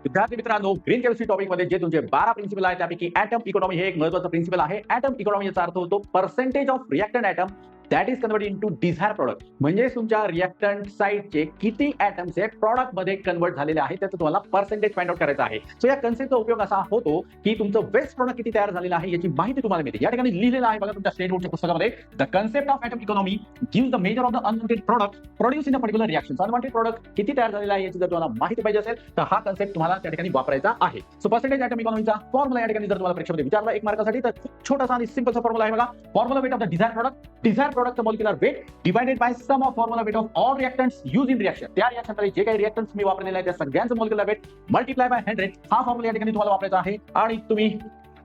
विद्यार्थी मित्रांनो, green chemistry topic मध्ये जे तुमचे 12 प्रिन्सिपल आहेत त्यापैकी ॲटम इकॉनॉमी हे एक महत्त्वाचं प्रिन्सिपल आहे. ॲटम इकॉनॉमी याचा अर्थ होतो percentage of reactant atom that is converted into desire product. म्हणजे तुमच्या रिएक्टंट साइडचे किती ॲटम्स हे प्रॉडक्ट मध्ये कन्वर्ट झालेले आहेत त्याचं तुम्हाला पर्सेंटेज फाइंड आउट करायचं आहे. सो या कन्सेप्टचा उपयोग असा होतो की तुमचं वेस्ट प्रॉडक्ट किती तयार झालेलं आहे याची माहिती तुम्हाला मिळते. या ठिकाणी लिहिलेलं आहे बघा तुमच्या स्टेट बोर्डच्या पुस्तकामध्ये, the concept of atom economy gives the measure of the unwanted product produce in a particular reaction. Unwanted product किती तयार झालेला आहे याची जर तुम्हाला माहिती पाहिजे असेल तर हा कन्सेप्ट तुम्हाला त्या ठिकाणी वापरायचा आहे. सो पर्सेंटेज ॲटम इकॉनॉमीचा फॉर्म्युला या ठिकाणी जर तुम्हाला परीक्षेमध्ये विचारला 1 मार्कासाठी तर खूप छोटासा आणि सिंपलचा फॉर्म्युला आहे बघा. Formula weight of the desired product, desired प्रॉडक्टचं molecular weight divided by sum of formula weight of all reactants use in reaction. त्या रिएक्शनमध्ये जे काही रिएक्टंट्स मी वापरलेले आहेत त्या सगळ्यांचं मॉलिक्युलर वेट मल्टिप्लाय बाय 100 हा फॉर्म्युला या ठिकाणी तुम्हाला वापरायचा आहे. आणि तुम्ही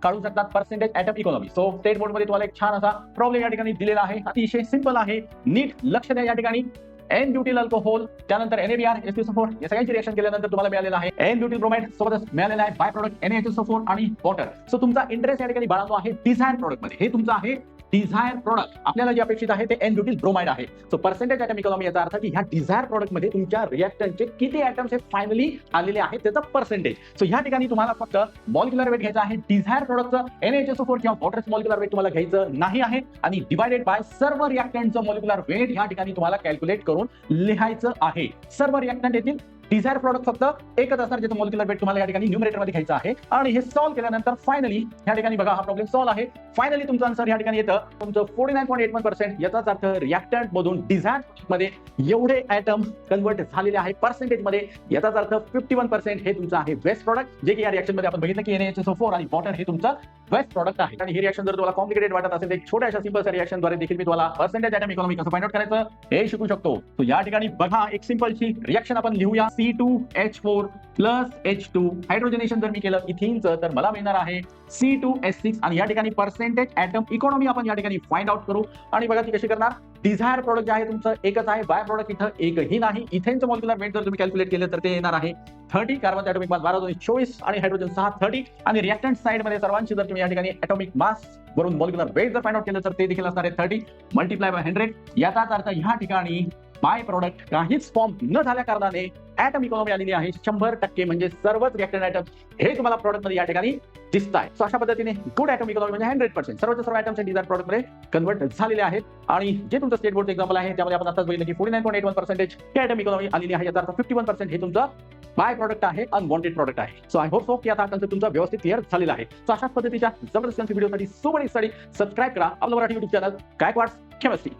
काढू शकता percentage atom economy. So state board मध्ये तुम्हाला एक छान असा प्रॉब्लेम या ठिकाणी दिलेला आहे. अतिशय सिंपल आहे, नीट लक्ष द्या. या ठिकाणी एन ब्युटिल अल्कोहोल त्यानंतर NaBr SiO4 या सगळ्यांची रिएक्शन केल्यानंतर तुम्हाला मिळालेला आहे एन ब्युटिल ब्रोमाइड सोबतच मिळालेला आहे बाय प्रोडक्ट NaHSO4 आणि वॉटर. सो तुमचा इंटरेस्ट या ठिकाणी बाळांनो आहे डिझायर प्रोडक्ट मध्ये. हे तुमचं आहे डिझायर प्रोडक्ट. आपल्याला जे अपेक्षित आहे ते एन ब्युटिल ब्रोमाइड आहे. सो पर्सेंटेज ॲटम इकॉनॉमी याचा अर्थ की ह्या डिझायर प्रोडक्ट मध्ये तुमच्या रिएक्टंटचे किती ॲटम्स हे फायनली आलेले आहेत त्याचं पर्सेंटेज. सो ह्या ठिकाणी तुम्हाला फक्त मॉलिक्युलर वेट घ्यायचं आहे. डिझायर प्रोडक्टचं NaHSO4 किंवा वॉटरचं मॉलिक्युलर वेट तुम्हाला घ्यायचं नाही आहे आणि डिवाइडेड बाय सर्व रिएक्टंटचं मॉलिक्युलर वेट ह्या ठिकाणी तुम्हाला कॅल्क्युलेट करून लिहायचं आहे. सर्व रिएक्टंट येतील, डिझायर प्रॉडक्ट फक्त एकच असणार ज्याचं मॉलिक्युलर वेट तुम्हाला या ठिकाणी न्यूमरेटर मध्ये घ्यायचं आहे. आणि हे सॉल्व्ह केल्यानंतर फायनली या ठिकाणी बघा हा प्रॉब्लेम सॉल्व्ह आहे. फायनली तुमचं आन्सर या ठिकाणी येतं तुमचं 49.81%. याचाच अर्थ रिएक्टंट मधून डिझायर मध्ये एवढे ॲटम कन्वर्ट झालेले आहे पर्सेंटेज मध्ये. याचाच अर्थ 51% हे तुमचं आहे वेस्ट प्रॉडक्ट, जे की या रिएक्शन मध्ये आपण बघितलं की NaHSO4 आणि वॉटर हे तुमचं वेस्ट प्रॉडक्ट आहे. आणि ही रिएक्शन जर तुम्हाला कॉम्प्लिकेटेड वाटत असेल तर एक छोट्याशा सिंपलच्या रिएक्शन द्वारे देखील मी तुम्हाला पर्सेंटेज ॲटम इकॉनॉमी कसं फाइंड आउट करायचं हे शिकू शकतो. तो या ठिकाणी बघा एक सिंपलची रिएक्शन आपण लिहूया. C2H4 प्लस H2 हायड्रोजनेशन जर मी केलं इथिनचं तर मला मिळणार आहे C2H6. आणि या ठिकाणी पर्सेंटेज ॲटम इकॉनॉमी आपण या ठिकाणी फाइंड आउट करू. आणि बघा ती कशी करणार. डिझायर प्रॉडक्ट जे आहे तुमचं एकच आहे, बाय प्रॉडक्ट इथं एकही नाही. इथेनचं मॉलिक्युलर वेट जर तुम्ही कॅल्क्युलेट केलं तर ते येणार आहे 30, कार्बन ॲटॉमिक मास 12 24 आणि हायड्रोजन 6 30. आणि रिएक्टंट साइड मध्ये सर्वांची जर तुम्ही या ठिकाणी ॲटॉमिक मास वरून मॉलिक्युलर वेट जर फाइंड आउट केलं तर ते देखील असणार आहे 30 मल्टिप्लाय बाय 100. याचाच अर्थ ह्या ठिकाणी बाय प्रॉडक्ट काहीच फॉर्म न झाल्या कारणाने ॲटम इकॉनॉमी आलेली आहे 100%. म्हणजे सर्वच रिएक्टंट ॲटम हे तुम्हाला प्रॉडक्ट मध्ये या ठिकाणी दिसत आहे. सो अशा पद्धतीने गुड ॲटम इकॉनॉमी म्हणजे 100% सर्वच्या सर्व ॲटम्स डिझायर प्रॉडक्ट मध्ये कन्वर्ट झालेले आहेत. आणि जे तुमचं स्टेट बोर्डचं एक्झाम्पल आहे त्यामध्ये आपण आताच बघितलं की 49.81% हे ॲटम इकॉनॉमी आलेली आहे. याचा अर्थ 51% हे तुमचं बाय प्रॉडक्ट आहे, अनवॉन्टेड प्रॉडक्ट आहे. सो आय होप सो की आता कन्सेप्ट तुमचा व्यवस्थित क्लिअर झालेला आहे. सो अशाच पद्धतीच्या जबरदस्त व्हिडिओसाठी सबस्क्राईब करा आपलं Marathi YouTube channel Gaikwad chemistry.